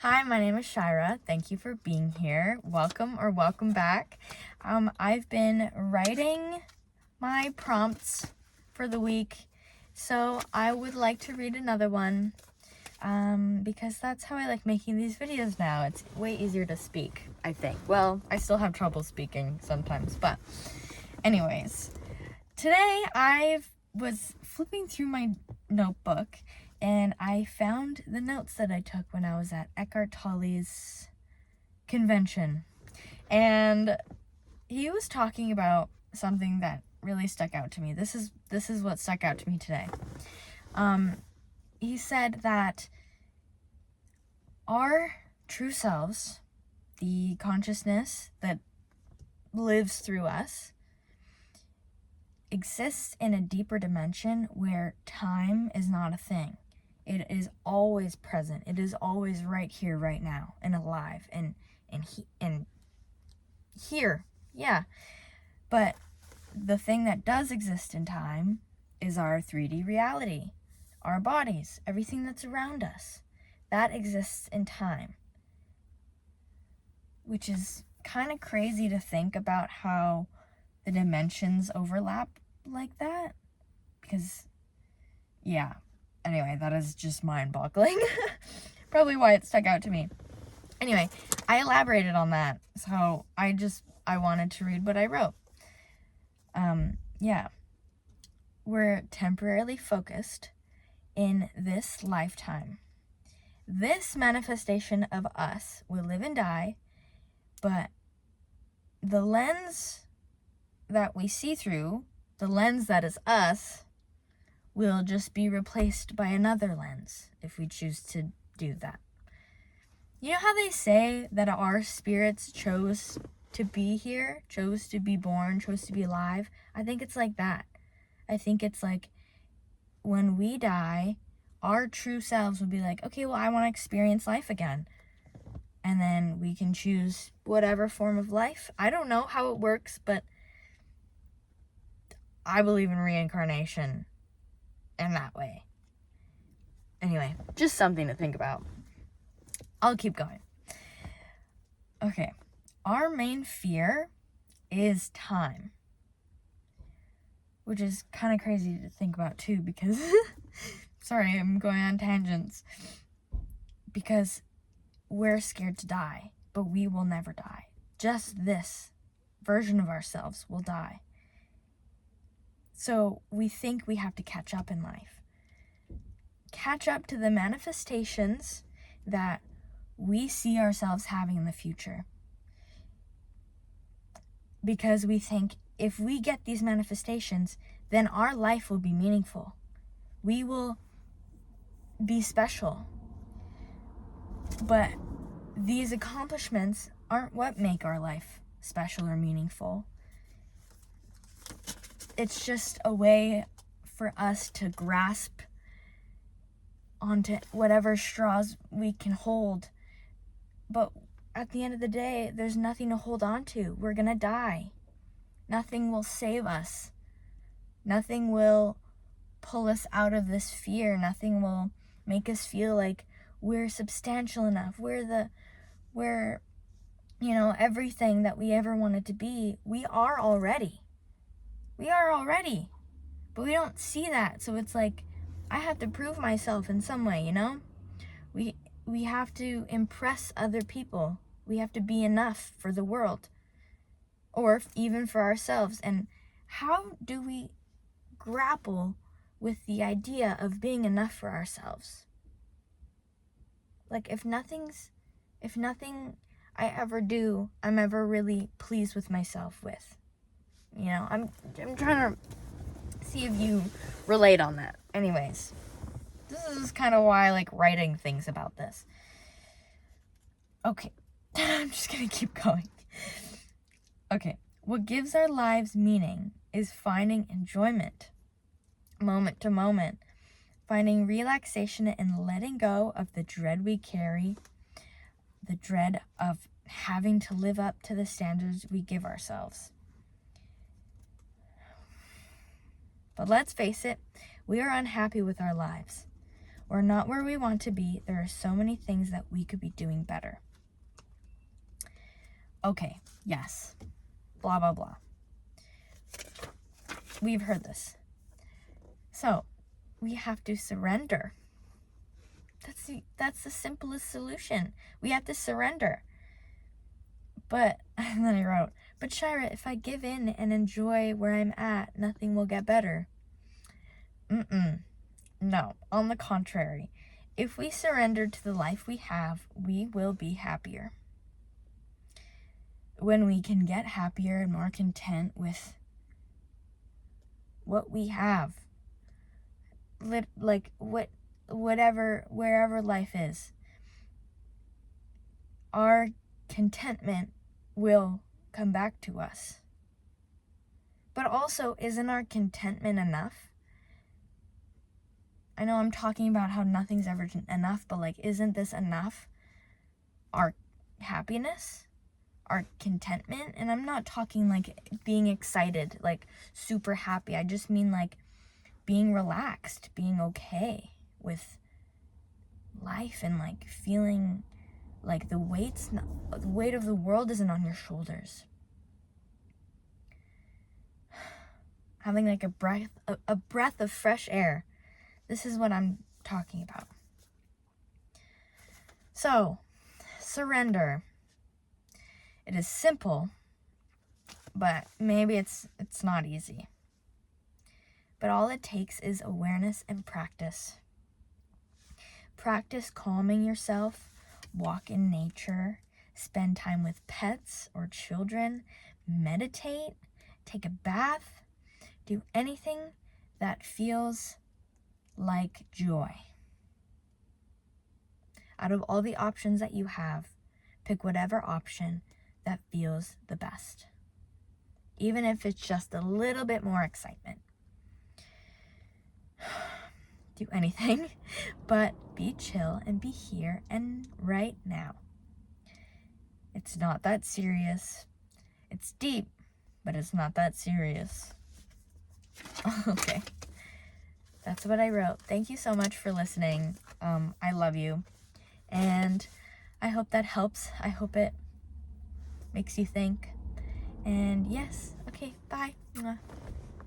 Hi, my name is Shira. Thank you for being here. Welcome or welcome back. I've been writing my prompts for the week, so I would like to read another one because that's how I like making these videos now. It's way easier to speak, I think. Well, I still have trouble speaking sometimes, but anyways, today I was flipping through my notebook and I found the notes that I took when I was at Eckhart Tolle's convention. And he was talking about something that really stuck out to me. This is what stuck out to me today. He said that our true selves, the consciousness that lives through us, exists in a deeper dimension where time is not a thing. It is always present. It is always right here, right now, and alive, and here, yeah. But the thing that does exist in time is our 3D reality, our bodies, everything that's around us. That exists in time, which is kind of crazy to think about how the dimensions overlap like that, because yeah, anyway, that is just mind-boggling. Probably why it stuck out to me. Anyway, I elaborated on that, so I wanted to read what I wrote. Yeah, we're temporarily focused in this lifetime. This manifestation of us will live and die, but the lens that we see through, the lens that is us, will just be replaced by another lens if we choose to do that. You know how they say that our spirits chose to be here, chose to be born, chose to be alive? I think it's like that. I think it's like when we die, our true selves will be like, okay, well, I want to experience life again. And then we can choose whatever form of life. I don't know how it works, but I believe in reincarnation in that way. Anyway, just something to think about. I'll keep going. Okay, our main fear is time, which is kind of crazy to think about too, because sorry, I'm going on tangents, because we're scared to die, but we will never die. Just this version of ourselves will die. So we think we have to catch up in life. Catch up to the manifestations that we see ourselves having in the future. Because we think if we get these manifestations, then our life will be meaningful. We will be special. But these accomplishments aren't what make our life special or meaningful. It's just a way for us to grasp onto whatever straws we can hold. But at the end of the day, there's nothing to hold on to. We're gonna die. Nothing will save us. Nothing will pull us out of this fear. Nothing will make us feel like we're substantial enough. We're everything that we ever wanted to be. We are already. But we don't see that. So it's like, I have to prove myself in some way, you know? We have to impress other people. We have to be enough for the world, or even for ourselves. And how do we grapple with the idea of being enough for ourselves? Like, if nothing I ever do, I'm ever really pleased with myself with. You know, I'm trying to see if you relate on that. Anyways, this is kind of why I like writing things about this. Okay, I'm just gonna keep going. Okay, what gives our lives meaning is finding enjoyment, moment to moment, finding relaxation and letting go of the dread we carry, the dread of having to live up to the standards we give ourselves. But let's face it, we are unhappy with our lives. We're not where we want to be. There are so many things that we could be doing better. Okay, yes. Blah, blah, blah. We've heard this. So, we have to surrender. That's the simplest solution. We have to surrender. But, and then I wrote, but Shira, if I give in and enjoy where I'm at, nothing will get better. No, on the contrary. If we surrender to the life we have, we will be happier. When we can get happier and more content with what we have, like wherever life is, our contentment will come back to us. But also, isn't our contentment enough? I know I'm talking about how nothing's ever enough, but like, isn't this enough? Our happiness, our contentment, and I'm not talking like being excited, like super happy. I just mean like being relaxed, being okay with life, and like feeling like the weight of the world isn't on your shoulders. Having like a breath of fresh air. This is what I'm talking about. So, surrender. It is simple, but maybe it's not easy. But all it takes is awareness and practice. Practice calming yourself, walk in nature, spend time with pets or children, meditate, take a bath, do anything that feels like joy. Out of all the options that you have, pick whatever option that feels the best. Even if it's just a little bit more excitement. Do anything, but be chill and be here and right now. It's not that serious. It's deep, but it's not that serious. Okay. That's what I wrote. Thank you so much for listening. I love you. And I hope that helps. I hope it makes you think. And yes, okay, bye. Mwah.